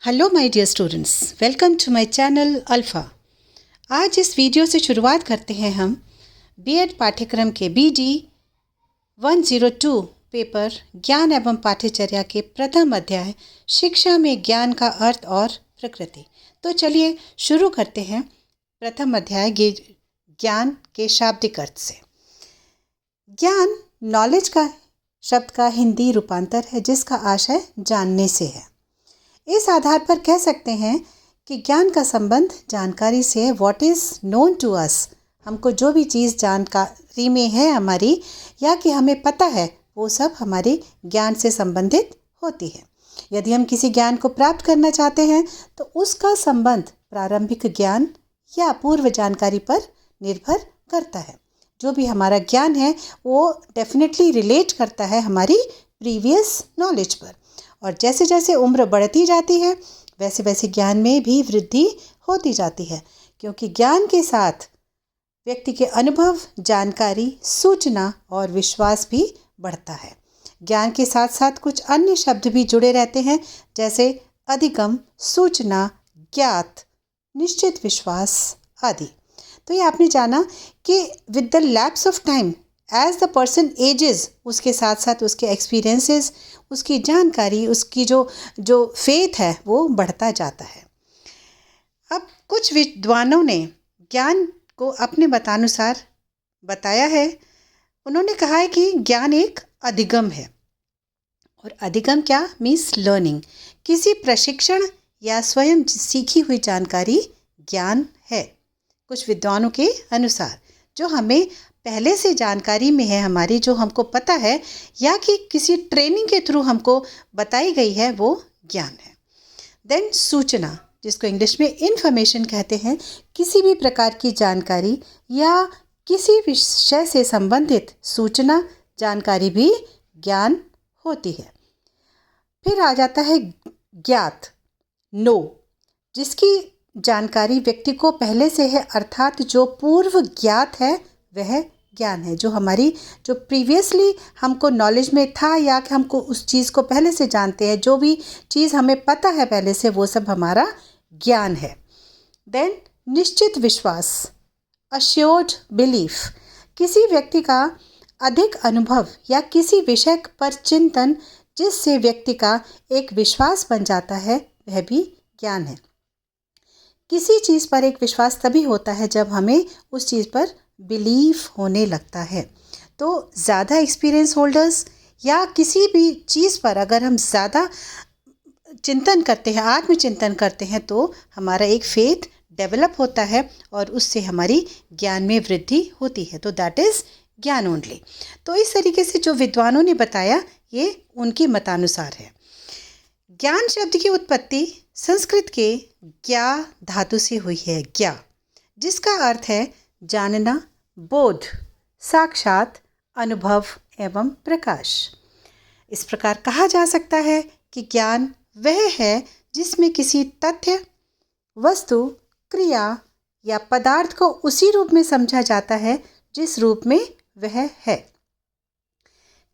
Hello my dear students, welcome to my channel Alpha. आज इस video से शुरुआत करते हैं हम बीएड पाठ्यक्रम के BD 102 पेपर ज्ञान एवं पाठ्यचर्या के प्रथम अध्याय शिक्षा में ज्ञान का अर्थ और प्रकृति। तो चलिए शुरू करते हैं प्रथम अध्याय ज्ञान के शाब्दिक अर्थ से। ज्ञान नॉलेज का शब्द का हिंदी रूपांतर है जिसका आशय जानने से है। इस आधार पर कह सकते हैं कि ज्ञान का संबंध जानकारी से है। What is known to us, हमको जो भी चीज़ जानकारी में है हमारी या कि हमें पता है वो सब हमारे ज्ञान से संबंधित होती है। यदि हम किसी ज्ञान को प्राप्त करना चाहते हैं तो उसका संबंध प्रारंभिक ज्ञान या पूर्व जानकारी पर निर्भर करता है। जो भी हमारा ज्ञान है वो डेफिनेटली रिलेट करता है हमारी प्रीवियस नॉलेज पर, और जैसे जैसे उम्र बढ़ती जाती है वैसे वैसे ज्ञान में भी वृद्धि होती जाती है, क्योंकि ज्ञान के साथ व्यक्ति के अनुभव, जानकारी, सूचना और विश्वास भी बढ़ता है। ज्ञान के साथ साथ कुछ अन्य शब्द भी जुड़े रहते हैं, जैसे अधिगम, सूचना, ज्ञात, निश्चित विश्वास आदि। तो ये आपने जाना कि with the lapse of time as the person ages, उसके साथ साथ उसके एक्सपीरियंसेस, उसकी जानकारी, उसकी जो फेथ है वो बढ़ता जाता है। अब कुछ विद्वानों ने ज्ञान को अपने मतानुसार बताया है। उन्होंने कहा है कि ज्ञान एक अधिगम है, और अधिगम क्या मीन्स लर्निंग। किसी प्रशिक्षण या स्वयं सीखी हुई जानकारी ज्ञान है। कुछ विद्वानों के अनुसार जो हमें पहले से जानकारी में है हमारी, जो हमको पता है या कि किसी ट्रेनिंग के थ्रू हमको बताई गई है, वो ज्ञान है। देन सूचना, जिसको इंग्लिश में इंफॉर्मेशन कहते हैं, किसी भी प्रकार की जानकारी या किसी विषय से संबंधित सूचना, जानकारी भी ज्ञान होती है। फिर आ जाता है ज्ञात, नो, जिसकी जानकारी व्यक्ति को पहले से है, अर्थात जो पूर्व ज्ञात है वह ज्ञान है। जो हमारी जो प्रीवियसली हमको नॉलेज में था या कि हमको उस चीज़ को पहले से जानते हैं, जो भी चीज़ हमें पता है पहले से, वो सब हमारा ज्ञान है। देन निश्चित विश्वास, अश्योर्ड बिलीफ, किसी व्यक्ति का अधिक अनुभव या किसी विषय पर चिंतन जिससे व्यक्ति का एक विश्वास बन जाता है, वह भी ज्ञान है। किसी चीज़ पर एक विश्वास तभी होता है जब हमें उस चीज़ पर बिलीव होने लगता है। तो ज़्यादा एक्सपीरियंस होल्डर्स या किसी भी चीज़ पर अगर हम ज़्यादा चिंतन करते हैं, आत्मचिंतन करते हैं, तो हमारा एक फेथ डेवलप होता है और उससे हमारी ज्ञान में वृद्धि होती है। तो दैट इज़ ज्ञान ओनली। तो इस तरीके से जो विद्वानों ने बताया ये उनके मतानुसार है। ज्ञान शब्द की उत्पत्ति संस्कृत के ज्ञा धातु से हुई है। ज्ञा, जिसका अर्थ है जानना, बोध, साक्षात, अनुभव एवं प्रकाश। इस प्रकार कहा जा सकता है कि ज्ञान वह है जिसमें किसी तथ्य, वस्तु, क्रिया या पदार्थ को उसी रूप में समझा जाता है जिस रूप में वह है।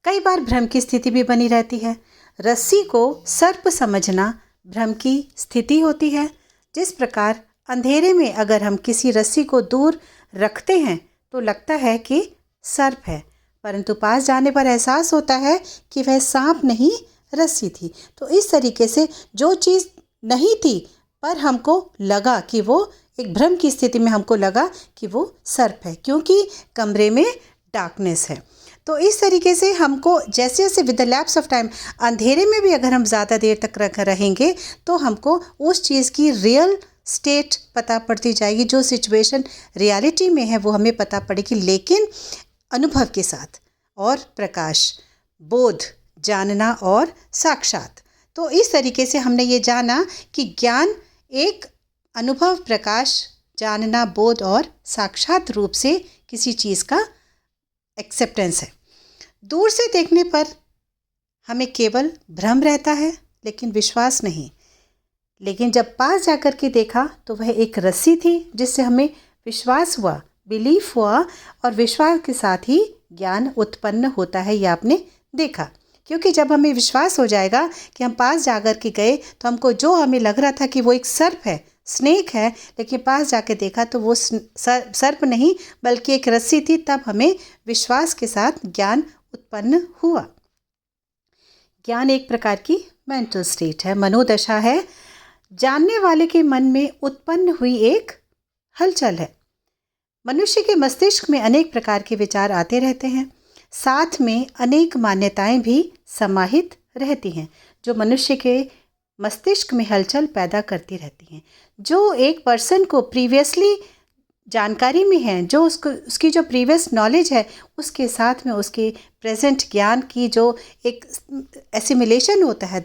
कई बार भ्रम की स्थिति भी बनी रहती है। रस्सी को सर्प समझना भ्रम की स्थिति होती है। जिस प्रकार अंधेरे में अगर हम किसी रस्सी को दूर रखते हैं तो लगता है कि सर्प है, परंतु पास जाने पर एहसास होता है कि वह सांप नहीं, रस्सी थी। तो इस तरीके से जो चीज़ नहीं थी पर हमको लगा कि वो एक भ्रम की स्थिति में हमको लगा कि वो सर्प है, क्योंकि कमरे में डार्कनेस है। तो इस तरीके से हमको जैसे जैसे with the lapse of time अंधेरे में भी अगर हम ज़्यादा देर तक रहेंगे तो हमको उस चीज़ की रियल स्टेट पता पड़ती जाएगी। जो सिचुएशन रियलिटी में है वो हमें पता पड़ेगी, लेकिन अनुभव के साथ। और प्रकाश, बोध, जानना और साक्षात। तो इस तरीके से हमने ये जाना कि ज्ञान एक अनुभव, प्रकाश, जानना, बोध और साक्षात रूप से किसी चीज़ का एक्सेप्टेंस है। दूर से देखने पर हमें केवल भ्रम रहता है लेकिन विश्वास नहीं, लेकिन जब पास जाकर के देखा तो वह एक रस्सी थी जिससे हमें विश्वास हुआ, बिलीफ हुआ, और विश्वास के साथ ही ज्ञान उत्पन्न होता है। यह आपने देखा क्योंकि जब हमें विश्वास हो जाएगा कि हम पास जाकर के गए तो हमको जो हमें लग रहा था कि वो एक सर्प है, स्नेक है, लेकिन पास जाके देखा तो वो सर्प नहीं बल्कि एक रस्सी थी, तब हमें विश्वास के साथ ज्ञान उत्पन्न हुआ। ज्ञान एक प्रकार की मेंटल स्टेट है, मनोदशा है, जानने वाले के मन में उत्पन्न हुई एक हलचल है। मनुष्य के मस्तिष्क में अनेक प्रकार के विचार आते रहते हैं, साथ में अनेक मान्यताएं भी समाहित रहती हैं जो मनुष्य के मस्तिष्क में हलचल पैदा करती रहती हैं। जो एक पर्सन को प्रीवियसली जानकारी में है, जो उसकी जो प्रीवियस नॉलेज है, उसके साथ में उसके प्रेजेंट ज्ञान की जो एक एसिमिलेशन होता है,